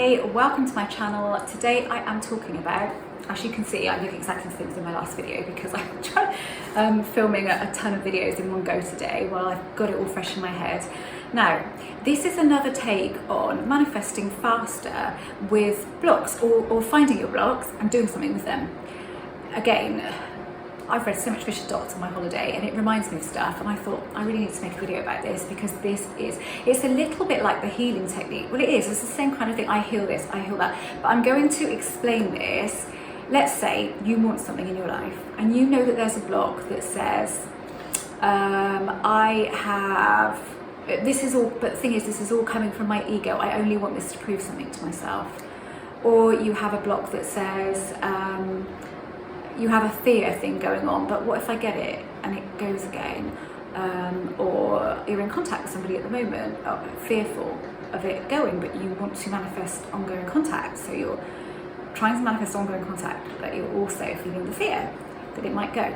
Hey, welcome to my channel. Today I am talking about, as you can see, I look exactly the same as in my last video because I'm filming a ton of videos in one go today while I've got it all fresh in my head. Now, this is another take on manifesting faster with blocks or finding your blocks and doing something with them. Again, I've read so much Richard Dots on my holiday and it reminds me of stuff, and I thought I really need to make a video about this because it's a little bit like the healing technique. Well, it's the same kind of thing. I heal this, I heal that, but I'm going to explain this. Let's say you want something in your life and you know that there's a block that says, I have, this is all, but the thing is, this is all coming from my ego. I only want this to prove something to myself. Or you have a block that says, you have a fear thing going on, but what if I get it and it goes again? Or you're in contact with somebody at the moment, fearful of it going, but you want to manifest ongoing contact. So you're trying to manifest ongoing contact, but you're also feeling the fear that it might go.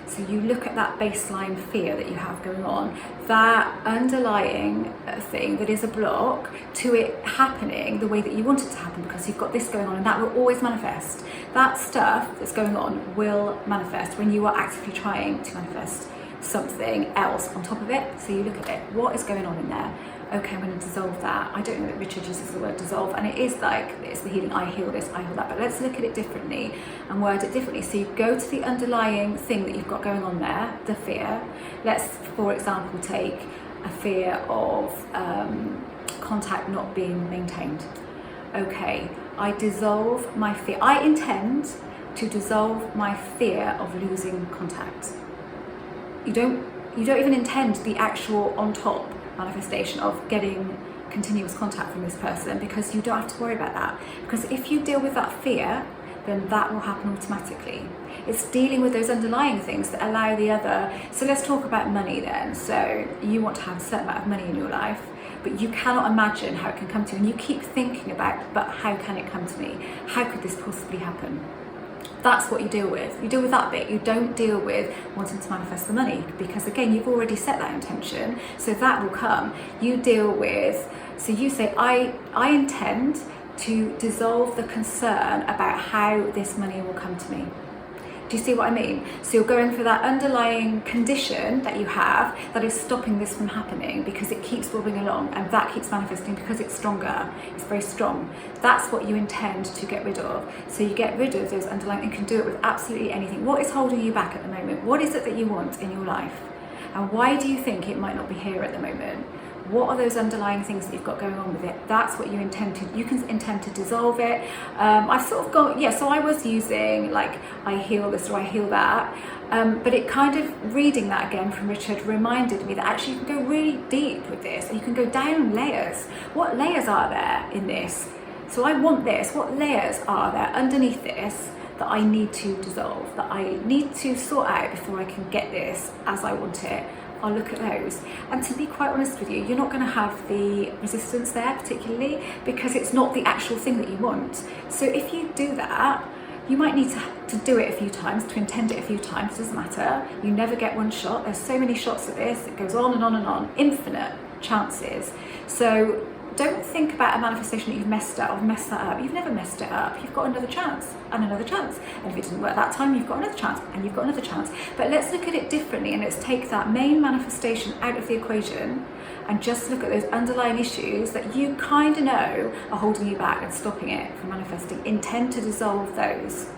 So you look at that baseline fear that you have going on, that underlying thing that is a block to it happening the way that you want it to happen, because you've got this going on, and that will always manifest. That stuff that's going on will manifest when you are actively trying to manifest something else on top of it. So you look at it, what is going on in there? Okay, I'm going to dissolve that. I don't know that Richard uses the word dissolve, and it is like, it's the healing, I heal this, I heal that, but let's look at it differently and word it differently. So you go to the underlying thing that you've got going on there, the fear. Let's, for example, take a fear of contact not being maintained. Okay, I dissolve my fear. I intend to dissolve my fear of losing contact. You don't even intend the actual on top manifestation of getting continuous contact from this person, because you don't have to worry about that. Because if you deal with that fear, then that will happen automatically. It's dealing with those underlying things that allow the other. So let's talk about money then. So you want to have a certain amount of money in your life, but you cannot imagine how it can come to you, and you keep thinking about, but how can it come to me? How could this possibly happen? That's what you deal with. You deal with that bit. You don't deal with wanting to manifest the money, because again, you've already set that intention, so that will come. You deal with, so you say, I intend to dissolve the concern about how this money will come to me. Do you see what I mean? So you're going for that underlying condition that you have that is stopping this from happening, because it keeps bobbing along and that keeps manifesting because it's stronger. It's very strong. That's what you intend to get rid of. So you get rid of those underlying, and can do it with absolutely anything. What is holding you back at the moment? What is it that you want in your life? And why do you think it might not be here at the moment? What are those underlying things that you've got going on with it? That's what you intend to, you can intend to dissolve it. I've sort of got, yeah, so I was using like, I heal this or I heal that. But it kind of, reading that again from Richard reminded me that actually you can go really deep with this, and you can go down layers. What layers are there in this? So I want this, what layers are there underneath this that I need to dissolve, that I need to sort out before I can get this as I want it? I'll look at those. And to be quite honest with you, you're not going to have the resistance there particularly, because it's not the actual thing that you want. So if you do that, you might need to do it a few times, to intend it a few times. It doesn't matter. You never get one shot. There's so many shots at this. It goes on and on and on. Infinite chances. So don't think about a manifestation that you've messed up or messed that up. You've never messed it up. You've got another chance and another chance. And if it didn't work that time, you've got another chance and you've got another chance. But let's look at it differently, and let's take that main manifestation out of the equation and just look at those underlying issues that you kind of know are holding you back and stopping it from manifesting. Intend to dissolve those.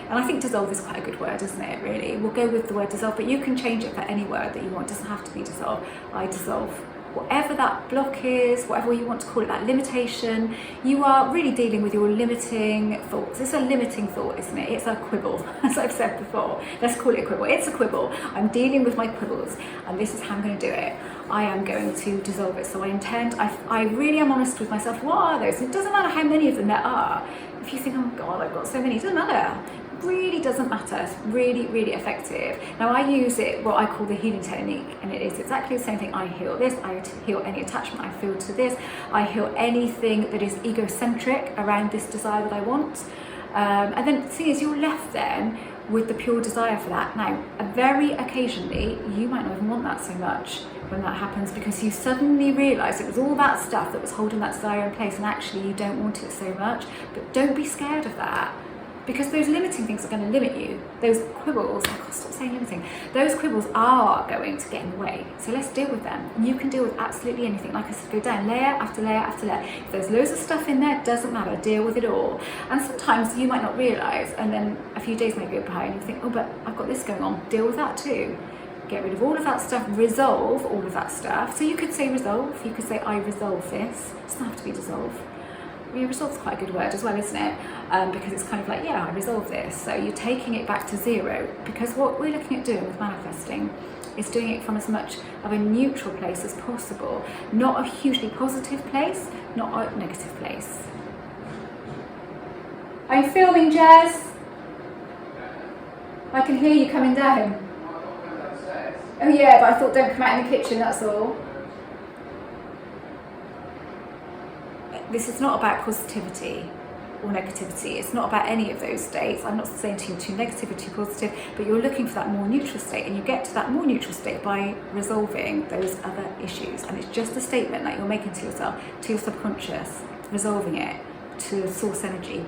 And I think dissolve is quite a good word, isn't it, really? We'll go with the word dissolve, but you can change it for any word that you want. It doesn't have to be dissolve. I dissolve. Whatever that block is, whatever you want to call it, that limitation, you are really dealing with your limiting thoughts. It's a limiting thought, isn't it? It's a quibble, as I've said before. Let's call it a quibble. It's a quibble. I'm dealing with my quibbles, and this is how I'm going to do it. I am going to dissolve it. So I intend, I really am honest with myself. What are those? It doesn't matter how many of them there are. If you think, oh God, I've got so many, it doesn't matter. Really doesn't matter. It's really, really effective. Now I use it, what I call the healing technique, and it is exactly the same thing. I heal this, I heal any attachment I feel to this, I heal anything that is egocentric around this desire that I want. And then see, as you're left then with the pure desire for that. Now, very occasionally, you might not even want that so much. when that happens, because you suddenly realise it was all that stuff that was holding that desire in place, and actually you don't want it so much. But don't be scared of that, because those limiting things are going to limit you. Those quibbles, I can't stop saying limiting, those quibbles are going to get in the way. So let's deal with them. You can deal with absolutely anything. Like I said, go down layer after layer after layer. If there's loads of stuff in there, it doesn't matter, deal with it all. And sometimes you might not realise, and then a few days may go by and you think, oh, but I've got this going on, deal with that too. Get rid of all of that stuff, resolve all of that stuff. So you could say resolve, you could say I resolve this. It doesn't have to be dissolve. Resolve's quite a good word as well, isn't it? Because it's kind of like, yeah, I resolve this. So you're taking it back to zero, because what we're looking at doing with manifesting is doing it from as much of a neutral place as possible, not a hugely positive place, not a negative place. I'm filming, Jazz. I can hear you coming down. Oh yeah, but I thought don't come out in the kitchen, that's all. This is not about positivity or negativity. It's not about any of those states. I'm not saying to you too negative or too positive, but you're looking for that more neutral state, and you get to that more neutral state by resolving those other issues. And it's just a statement that you're making to yourself, to your subconscious, resolving it to source energy,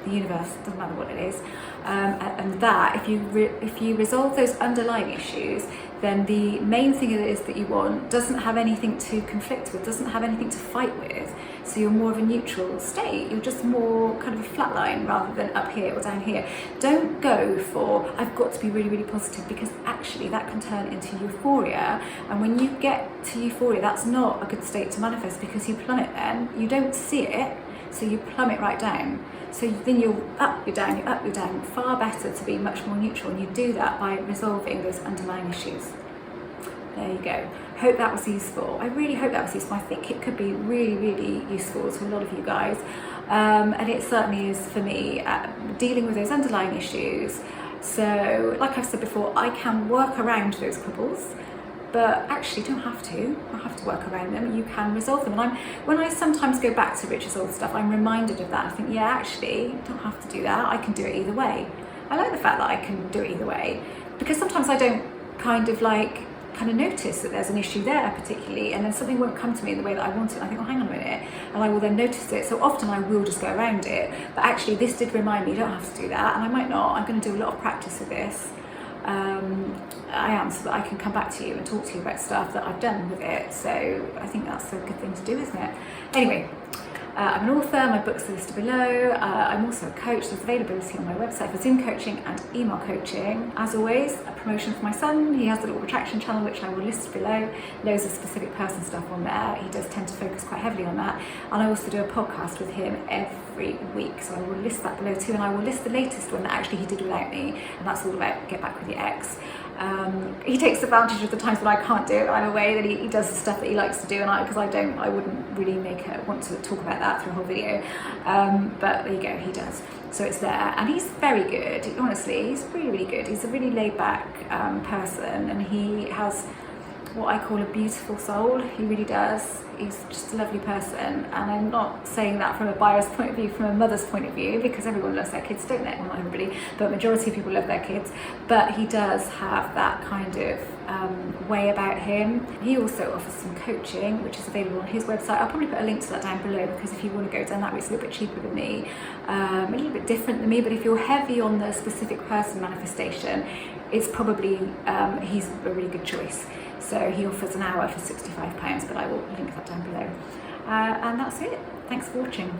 the universe, doesn't matter what it is. And that, if you resolve those underlying issues, then the main thing it is that you want doesn't have anything to conflict with, doesn't have anything to fight with. So you're more of a neutral state. You're just more kind of a flat line rather than up here or down here. Don't go for, I've got to be really, really positive, because actually that can turn into euphoria. And when you get to euphoria, that's not a good state to manifest, because you plummet then. You don't see it, so you plummet right down. So then you're up, you're down, you're up, you're down. Far better to be much more neutral, and you do that by resolving those underlying issues. There you go. Hope that was useful. I really hope that was useful. I think it could be really, really useful to a lot of you guys. And it certainly is for me, dealing with those underlying issues. So, like I've said before, I can work around those quibbles, but actually you don't have to. You don't have to work around them. You can resolve them. And when I sometimes go back to Richard's old stuff, I'm reminded of that. I think, yeah, actually, you don't have to do that. I can do it either way. I like the fact that I can do it either way, because sometimes I don't kind of notice that there's an issue there particularly, and then something won't come to me in the way that I want it. I think, oh, hang on a minute, and I will then notice it. So often I will just go around it, but actually this did remind me you don't have to do that, and I might not. I'm going to do a lot of practice with this. I am, so that I can come back to you and talk to you about stuff that I've done with it. So I think that's a good thing to do, isn't it? Anyway, I'm an author, my books are listed below. I'm also a coach. There's availability on my website for Zoom coaching and email coaching. As always, a promotion for my son. He has a little retraction channel, which I will list below. Loads of specific person stuff on there. He does tend to focus quite heavily on that. And I also do a podcast with him every week. So I will list that below too. And I will list the latest one that actually he did without me. And that's all about Get Back With Your Ex. He takes advantage of the times when I can't do it. I'm away that he does the stuff that he likes to do, and because I wouldn't really want to talk about that through a whole video. But there you go, he does. So it's there, and he's very good. Honestly, he's really, really good. He's a really laid-back person, and he has what I call a beautiful soul. He really does. He's just a lovely person, and I'm not saying that from a biased point of view, from a mother's point of view, because everyone loves their kids, don't they? Well, not everybody, but majority of people love their kids. But he does have that kind of way about him. He also offers some coaching, which is available on his website. I'll probably put a link to that down below, because if you want to go down that route, it's a little bit cheaper than me, a little bit different than me. But if you're heavy on the specific person manifestation, it's probably he's a really good choice. So he offers an hour for £65, but I will link that down below. And that's it. Thanks for watching.